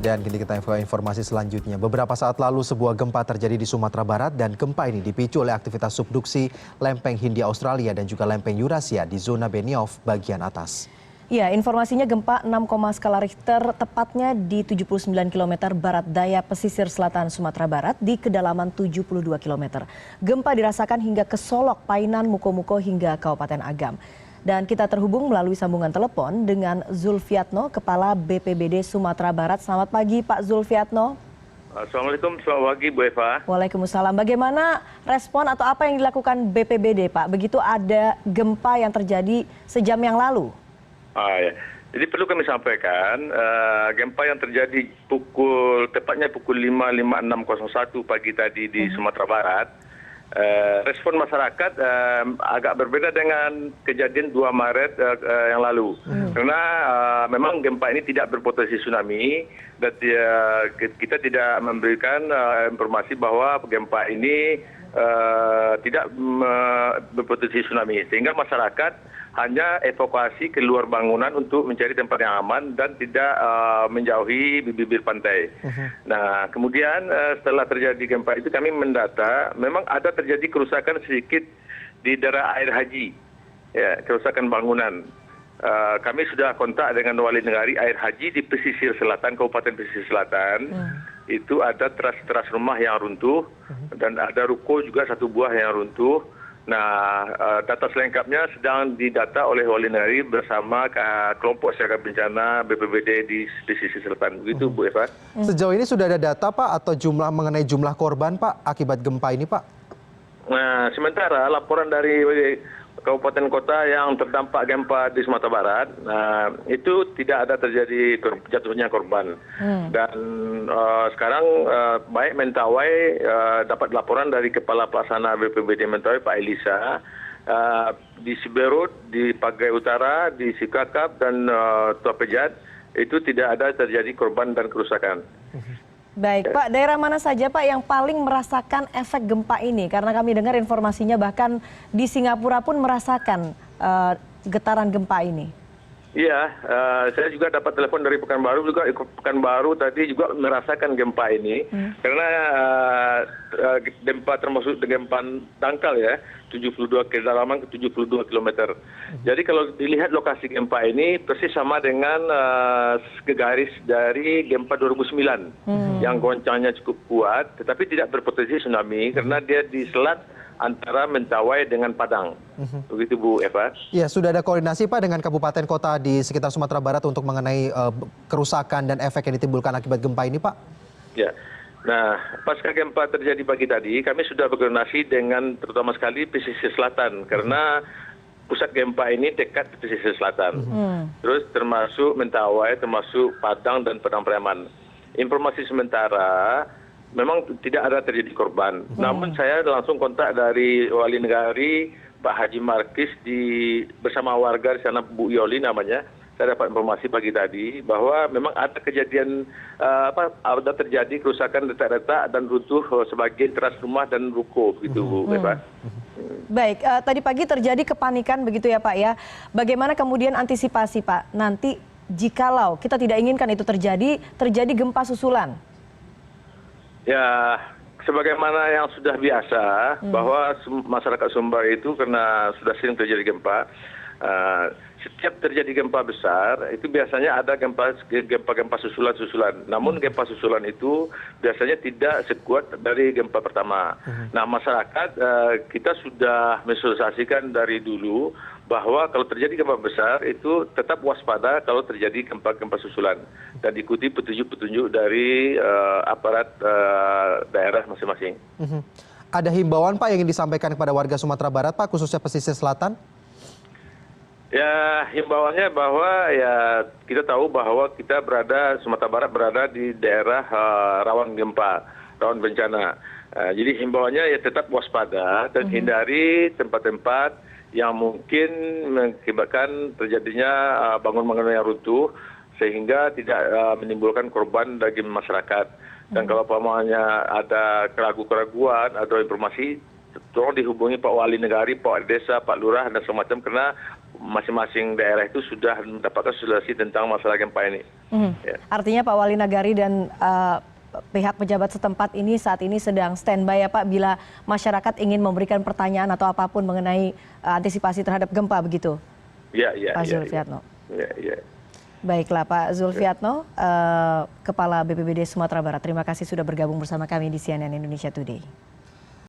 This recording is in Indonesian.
Dan kini kita informasi selanjutnya. Beberapa saat lalu sebuah gempa terjadi di Sumatera Barat dan gempa ini dipicu oleh aktivitas subduksi lempeng Hindia Australia dan juga lempeng Eurasia di zona Benioff bagian atas. Ya, informasinya gempa 6, skala Richter tepatnya di 79 km barat daya pesisir selatan Sumatera Barat di kedalaman 72 km. Gempa dirasakan hingga ke Solok, Painan, Muko-Muko hingga Kabupaten Agam. Dan kita terhubung melalui sambungan telepon dengan Zulfiatno, Kepala BPBD Sumatera Barat. Selamat pagi Pak Zulfiatno. Assalamualaikum, selamat pagi Bu Eva. Waalaikumsalam. Bagaimana respon atau apa yang dilakukan BPBD Pak? Begitu ada gempa yang terjadi sejam yang lalu. Ya. Jadi perlu kami sampaikan, gempa yang terjadi tepatnya pukul 5.56.01 pagi tadi di Sumatera Barat. Respon masyarakat agak berbeda dengan kejadian 2 Maret yang lalu. Karena memang gempa ini tidak berpotensi tsunami dan kita tidak memberikan informasi bahwa gempa ini tidak berpotensi tsunami. Sehingga masyarakat hanya evakuasi keluar bangunan untuk mencari tempat yang aman dan tidak menjauhi bibir pantai. Nah, kemudian setelah terjadi gempa itu kami mendata, memang ada terjadi kerusakan sedikit di daerah air haji, ya, kerusakan bangunan. Kami sudah kontak dengan wali negari air haji di pesisir selatan, Kabupaten Pesisir Selatan. Itu ada teras rumah yang runtuh dan ada ruko juga 1 buah yang runtuh. Nah, data selengkapnya sedang didata oleh wali negari bersama kelompok siaga bencana BPBD di pesisir selatan. Begitu Bu Eva. Sejauh ini sudah ada data Pak atau mengenai jumlah korban Pak akibat gempa ini Pak? Nah, sementara laporan dari kabupaten kota yang terdampak gempa di Sumatera Barat, itu tidak ada terjadi jatuhnya korban. Dan sekarang baik Mentawai dapat laporan dari Kepala Pelaksana BPBD Mentawai Pak Elisa, di Siberut, di Pagai Utara, di Sikakap dan Tuapejat itu tidak ada terjadi korban dan kerusakan. Baik Pak, daerah mana saja Pak yang paling merasakan efek gempa ini? Karena kami dengar informasinya bahkan di Singapura pun merasakan getaran gempa ini. Iya, saya juga dapat telepon dari Pekanbaru juga. Pekanbaru tadi juga merasakan gempa ini, karena gempa termasuk gempa dangkal ya, 72 kedalaman ke 72 km. Jadi kalau dilihat lokasi gempa ini persis sama dengan garis dari gempa 2009 yang goncangnya cukup kuat, tetapi tidak berpotensi tsunami karena dia di selat antara Mentawai dengan Padang. Begitu Bu Eva. Ya, sudah ada koordinasi Pak dengan kabupaten kota di sekitar Sumatera Barat untuk mengenai kerusakan dan efek yang ditimbulkan akibat gempa ini Pak? Ya. Nah, pasca gempa terjadi pagi tadi, kami sudah berkoordinasi dengan terutama sekali pesisir selatan karena pusat gempa ini dekat di pesisir selatan. Terus termasuk Mentawai, termasuk Padang dan Padang Preman. Informasi sementara memang tidak ada terjadi korban. Namun saya langsung kontak dari wali negari Pak Haji Markis bersama warga di sana, Bu Yoli namanya. Saya dapat informasi pagi tadi bahwa memang ada kejadian ada terjadi kerusakan retak-retak dan runtuh sebagian teras rumah dan ruko begitu Bu Eva. Baik, tadi pagi terjadi kepanikan begitu ya Pak ya. Bagaimana kemudian antisipasi Pak nanti jikalau kita tidak inginkan itu terjadi gempa susulan? Ya, sebagaimana yang sudah biasa bahwa masyarakat Sumbar itu karena sudah sering terjadi gempa, setiap terjadi gempa besar itu biasanya ada gempa susulan. Namun gempa susulan itu biasanya tidak sekuat dari gempa pertama. Nah, masyarakat kita sudah mensosialisasikan dari dulu bahwa kalau terjadi gempa besar itu tetap waspada kalau terjadi gempa susulan dan ikuti petunjuk-petunjuk dari aparat daerah masing-masing. Ada himbauan Pak yang ingin disampaikan kepada warga Sumatera Barat Pak, khususnya pesisir selatan? Ya, himbauannya bahwa ya kita tahu bahwa Sumatera Barat berada di daerah rawan gempa, rawan bencana. Jadi himbauannya ya tetap waspada dan hindari tempat-tempat yang mungkin mengakibatkan terjadinya bangunan-bangunan yang runtuh sehingga tidak menimbulkan korban bagi masyarakat. Dan kalau pamannya ada keraguan atau informasi, tolong dihubungi Pak Wali Negari, Pak Desa, Pak Lurah dan semacam karena masing-masing daerah itu sudah mendapatkan solusi tentang masalah gempa ini. Ya. Artinya Pak Wali Nagari dan pihak pejabat setempat ini saat ini sedang standby ya Pak, bila masyarakat ingin memberikan pertanyaan atau apapun mengenai antisipasi terhadap gempa begitu? Ya, Pak Zulfiatno. Ya. Baiklah Pak Zulfiatno, Kepala BPBD Sumatera Barat. Terima kasih sudah bergabung bersama kami di CNN Indonesia Today.